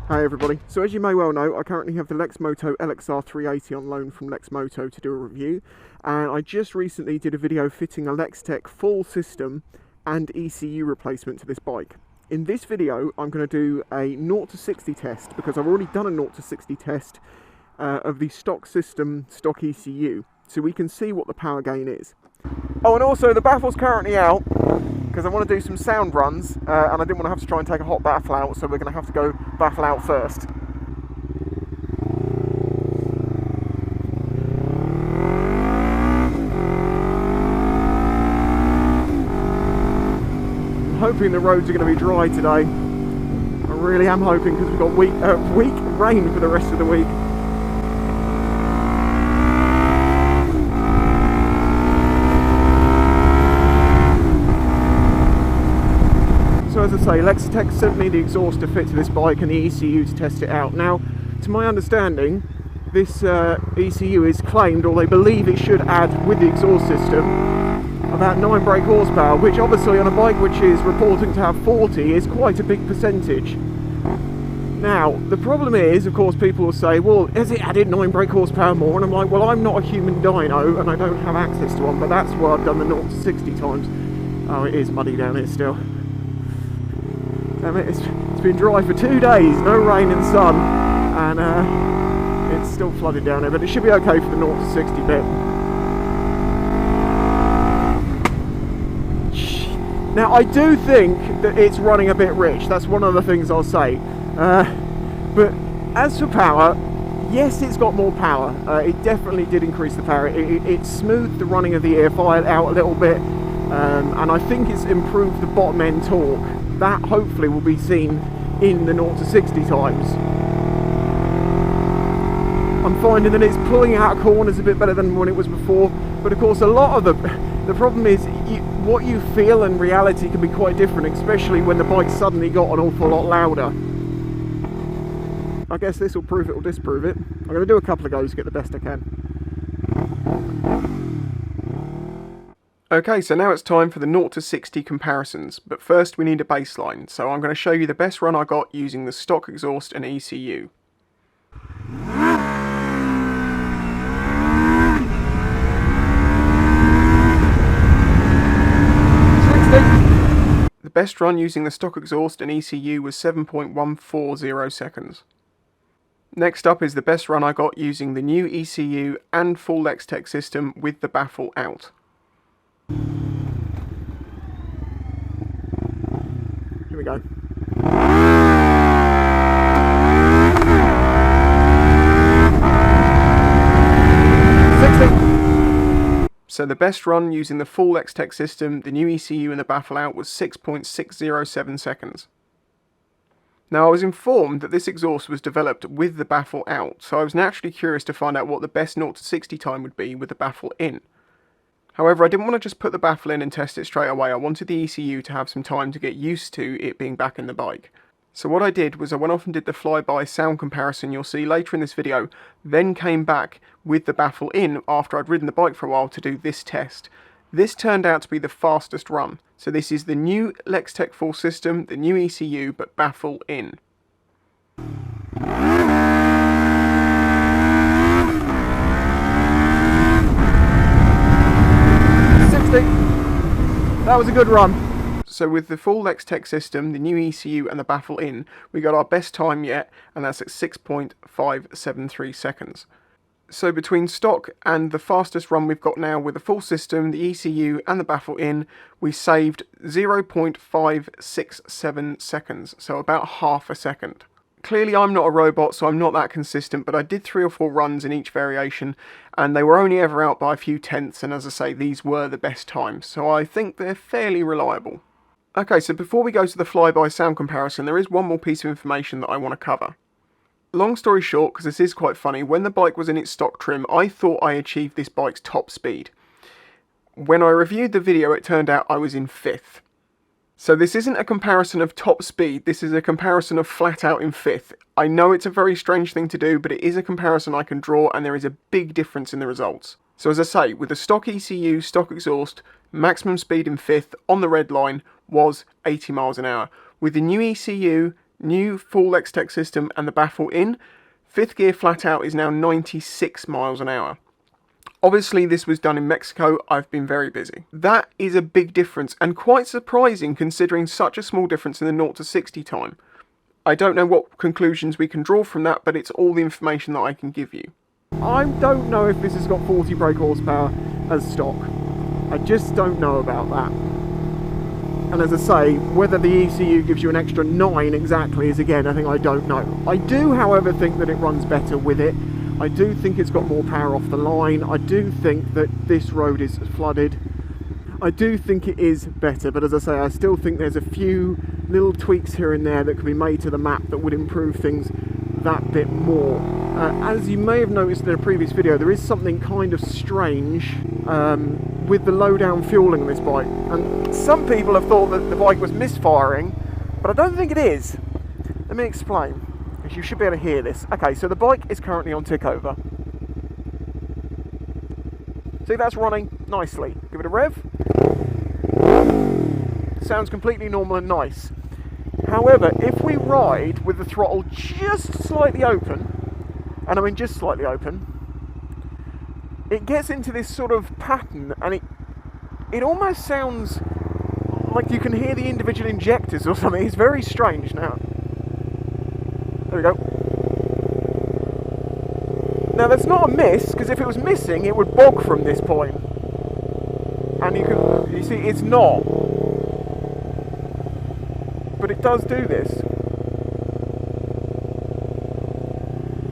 Hi everybody. So as you may well know, I currently have the Lexmoto LXR380 on loan from Lexmoto to do a review, and I just recently did a video fitting a Lextek full system and ECU replacement to this bike. In this video I'm going to do a 0 to 60 test because I've already done a 0 to 60 test of the stock system, stock ECU, so we can see what the power gain is. Oh, and also the Baffle's currently out because I want to do some sound runs, and I didn't want to have to try and take a hot Baffle out, so we're going to have to go Baffle out first. I'm hoping the roads are going to be dry today. I really am hoping, because we've got weak rain for the rest of the week. So as I say, Lextek sent me the exhaust to fit to this bike and the ECU to test it out. Now, to my understanding, this ECU is claimed, or they believe it should add, with the exhaust system, about 9 brake horsepower, which obviously on a bike which is reporting to have 40 is quite a big percentage. Now, the problem is, of course, people will say, well, has it added 9 brake horsepower more? And I'm like, well, I'm not a human dyno and I don't have access to one, but that's why I've done the 0 to 60 times. Oh, it is muddy down here still. Damn it, it's been dry for 2 days, no rain and sun, and it's still flooded down here, but it should be okay for the 0 to 60 bit. Now, I do think that it's running a bit rich, that's one of the things I'll say. But as for power, yes, it's got more power. It definitely did increase the power. It smoothed the running of the air file out a little bit, and I think it's improved the bottom end torque. That hopefully will be seen in the 0 to 60 times. I'm finding that it's pulling out corners a bit better than when it was before, but of course a lot of the problem is what you feel and reality can be quite different, especially when the bike suddenly got an awful lot louder. I guess this will prove it or disprove it. I'm going to do a couple of goes to get the best I can. Okay, so now it's time for the 0 to 60 comparisons, but first we need a baseline, so I'm going to show you the best run I got using the stock exhaust and ECU. The best run using the stock exhaust and ECU was 7.140 seconds. Next up is the best run I got using the new ECU and full Lextek system with the Baffle out. Here we go. So the best run using the full Lextek system, the new ECU and the Baffle out was 6.607 seconds. Now I was informed that this exhaust was developed with the Baffle out, so I was naturally curious to find out what the best 0 to 60 time would be with the Baffle in. However, I didn't want to just put the Baffle in and test it straight away. I wanted the ECU to have some time to get used to it being back in the bike. So what I did was I went off and did the flyby sound comparison you'll see later in this video, then came back with the Baffle in after I'd ridden the bike for a while to do this test. This turned out to be the fastest run. So this is the new Lextek full system, the new ECU, but Baffle in. That was a good run. So with the full Lextek system, the new ECU and the Baffle in, we got our best time yet, and that's at 6.573 seconds. So between stock and the fastest run we've got now with the full system, the ECU and the Baffle in, we saved 0.567 seconds, so about half a second. Clearly I'm not a robot, so I'm not that consistent, but I did 3 or 4 runs in each variation, and they were only ever out by a few tenths, and as I say, these were the best times, so I think they're fairly reliable. Okay, so before we go to the flyby sound comparison, there is one more piece of information that I want to cover. Long story short, because this is quite funny, when the bike was in its stock trim, I thought I achieved this bike's top speed. When I reviewed the video, it turned out I was in 5th. So this isn't a comparison of top speed, this is a comparison of flat out in 5th. I know it's a very strange thing to do, but it is a comparison I can draw, and there is a big difference in the results. So as I say, with the stock ECU, stock exhaust, maximum speed in 5th on the red line was 80 miles an hour. With the new ECU, New full Lextek system and the Baffle in. 5th gear flat out is now 96 miles an hour. Obviously this was done in Mexico, I've been very busy. That is a big difference and quite surprising considering such a small difference in the 0 to 60 time. I don't know what conclusions we can draw from that, but it's all the information that I can give you. I don't know if this has got 40 brake horsepower as stock. I just don't know about that. And as I say, whether the ECU gives you an extra 9 exactly is again a thing I don't know. I do, however, think that it runs better with it. I do think it's got more power off the line. I do think that this road is flooded. I do think it is better, but as I say, I still think there's a few little tweaks here and there that could be made to the map that would improve things that bit more. As you may have noticed in a previous video, there is something kind of strange with the low down fueling on this bike, and some people have thought that the bike was misfiring, but I don't think it is. Let me explain, because you should be able to hear this. Okay, so the bike is currently on tick over. See, that's running nicely. Give it a rev. Sounds completely normal and nice. However, if we ride with the throttle just slightly open, and I mean just slightly open, it gets into this sort of pattern, and it almost sounds like you can hear the individual injectors or something. It's very strange now. There we go. Now that's not a miss, because if it was missing, it would bog from this point. And you see, it's not. But it does do this.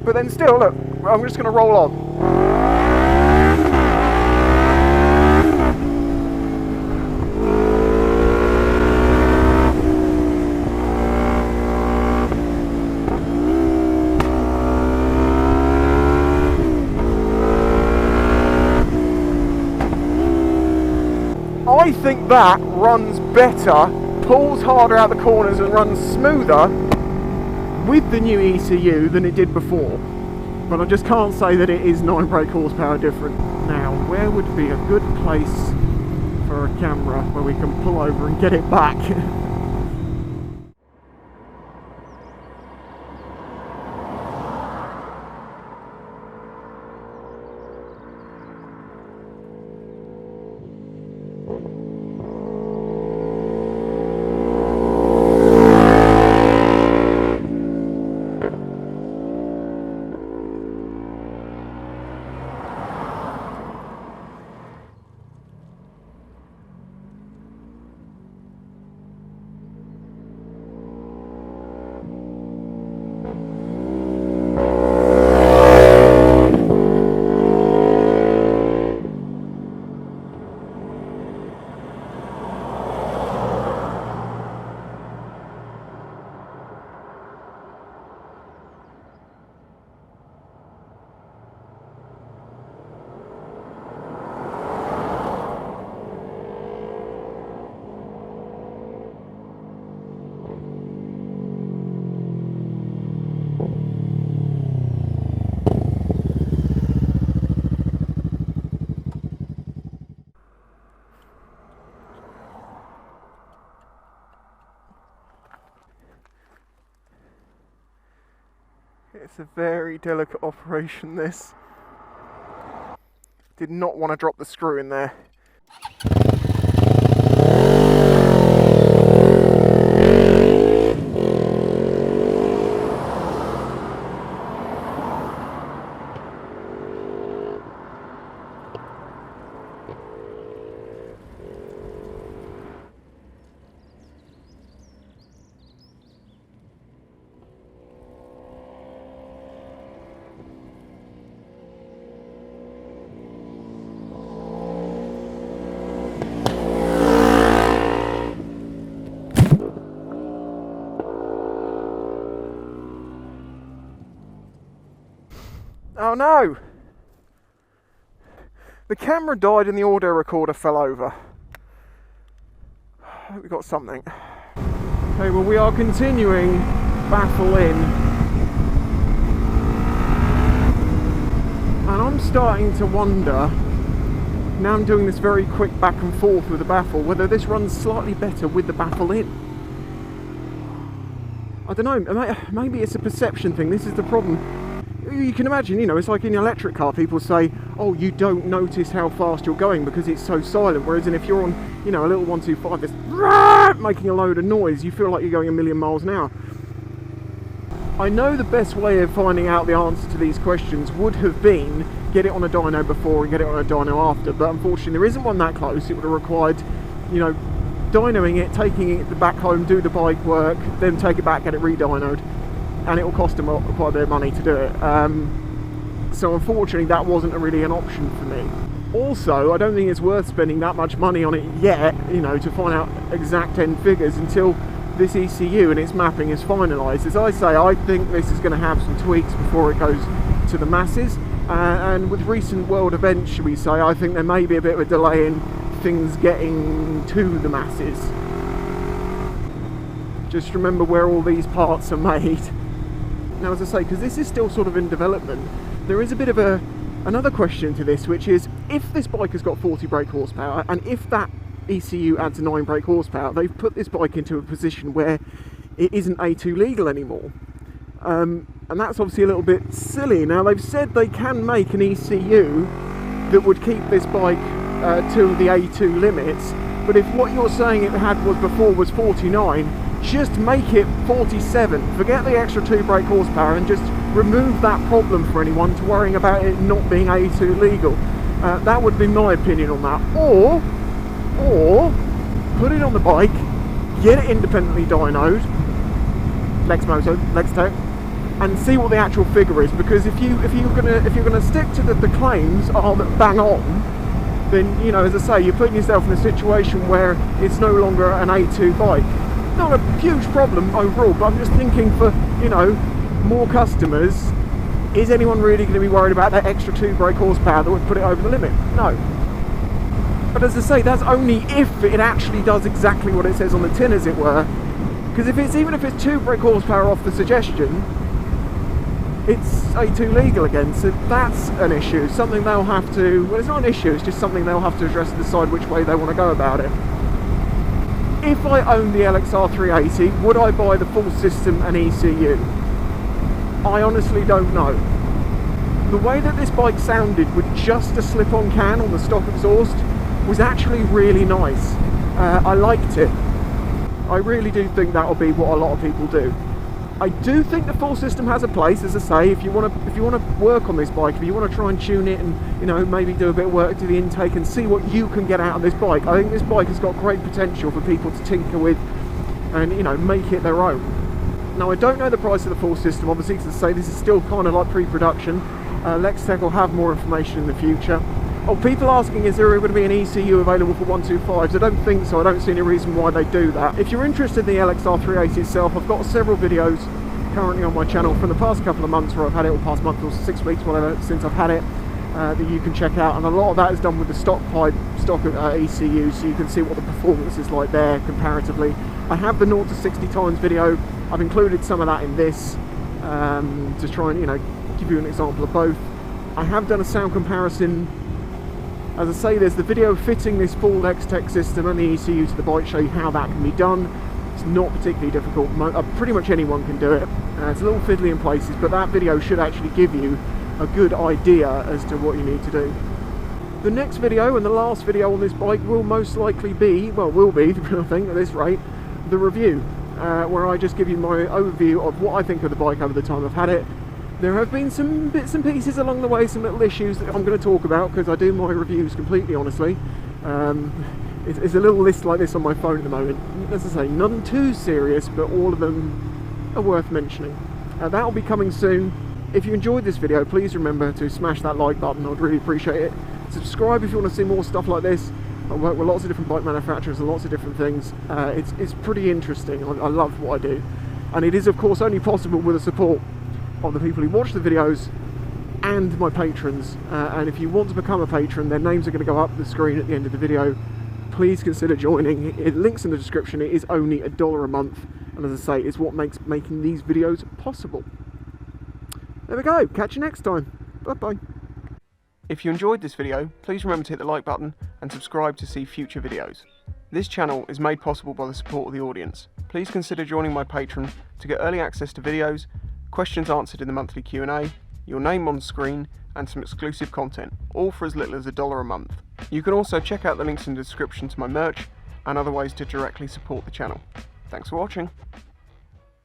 But then still, look, I'm just going to roll on. I think that runs better, pulls harder out the corners and runs smoother with the new ECU than it did before. But I just can't say that it is 9 brake horsepower different. Now, where would be a good place for a camera where we can pull over and get it back? It's a very delicate operation, this. Did not want to drop the screw in there. Oh no! The camera died and the audio recorder fell over. I hope we got something. Okay, well we are continuing Baffle in. And I'm starting to wonder, now I'm doing this very quick back and forth with the Baffle, whether this runs slightly better with the Baffle in. I don't know, maybe it's a perception thing. This is the problem. You can imagine, you know, it's like in an electric car, people say, oh, you don't notice how fast you're going because it's so silent, whereas if you're on, you know, a little 125 that's making a load of noise, you feel like you're going a million miles an hour. I know the best way of finding out the answer to these questions would have been get it on a dyno before and get it on a dyno after, but unfortunately there isn't one that close. It would have required, you know, dynoing it, taking it back home, do the bike work, then take it back, get it re-dynoed, and it will cost them quite a bit of money to do it. So unfortunately that wasn't really an option for me. Also, I don't think it's worth spending that much money on it yet, you know, to find out exact end figures until this ECU and its mapping is finalised. As I say, I think this is going to have some tweaks before it goes to the masses, and with recent world events, shall we say, I think there may be a bit of a delay in things getting to the masses. Just remember where all these parts are made. Now, as I say, because this is still sort of in development, there is a bit of another question to this, which is, if this bike has got 40 brake horsepower, and if that ECU adds 9 brake horsepower, they've put this bike into a position where it isn't A2 legal anymore. And that's obviously a little bit silly. Now, they've said they can make an ECU that would keep this bike to the A2 limits, but if what you're saying it had was before was 49, just make it 47. Forget the extra 2 brake horsepower and just remove that problem for anyone to worrying about it not being A2 legal. That would be my opinion on that. Or put it on the bike, get it independently dynoed, Lexmoto, Lextek, and see what the actual figure is. Because if you're gonna stick to the claims are that bang on, then, you know, as I say, you're putting yourself in a situation where it's no longer an A2 bike. Not a huge problem overall, but I'm just thinking for, you know, more customers, is anyone really going to be worried about that extra 2 brake horsepower that would put it over the limit? No. But as I say, that's only if it actually does exactly what it says on the tin, as it were. Because even if it's 2 brake horsepower off the suggestion, it's A2 legal again, so that's an issue. Something they'll have to, well, it's not an issue, it's just something they'll have to address and decide which way they want to go about it. If I owned the LXR380, would I buy the full system and ECU? I honestly don't know. The way that this bike sounded with just a slip-on can on the stock exhaust was actually really nice. I liked it. I really do think that'll be what a lot of people do. I do think the full system has a place, as I say, if you want to work on this bike, if you want to try and tune it and, you know, maybe do a bit of work to the intake and see what you can get out of this bike. I think this bike has got great potential for people to tinker with and, you know, make it their own. Now, I don't know the price of the full system, obviously, because, as I say, this is still kind of like pre-production. Lextek will have more information in the future. Oh, people asking, is there going to be an ECU available for 125s? I don't think so. I don't see any reason why they do that. If you're interested in the LXR380 itself, I've got several videos currently on my channel from the past couple of months, where I've had it, or past month or 6 weeks, whatever, since I've had it, that you can check out. And a lot of that is done with the stock ECU, so you can see what the performance is like there comparatively. I have the 0 to 60 times video. I've included some of that in this to try and, you know, give you an example of both. I have done a sound comparison. As I say, there's the video fitting this full Lextek system and the ECU to the bike, show you how that can be done. It's not particularly difficult, pretty much anyone can do it. It's a little fiddly in places, but that video should actually give you a good idea as to what you need to do. The next video, and the last video on this bike, will most likely be, well, will be, I think at this rate, the review, where I just give you my overview of what I think of the bike over the time I've had it. There have been some bits and pieces along the way, some little issues that I'm going to talk about, because I do my reviews completely honestly. It's a little list like this on my phone at the moment. As I say, none too serious, but all of them are worth mentioning. That will be coming soon. If you enjoyed this video, please remember to smash that like button. I'd really appreciate it. Subscribe if you want to see more stuff like this. I work with lots of different bike manufacturers and lots of different things. It's pretty interesting. I love what I do. And it is, of course, only possible with the support of the people who watch the videos and my patrons. And if you want to become a patron, their names are going to go up the screen at the end of the video. Please consider joining. Links in the description. It is only $1 a month, and as I say, it's what makes making these videos possible. There we go. Catch you next time. Bye bye. If you enjoyed this video, please remember to hit the like button and subscribe to see future videos. This channel is made possible by the support of the audience. Please consider joining my Patreon to get early access to videos, questions answered in the monthly Q&A, your name on screen, and some exclusive content, all for as little as $1 a month. You can also check out the links in the description to my merch and other ways to directly support the channel. Thanks for watching.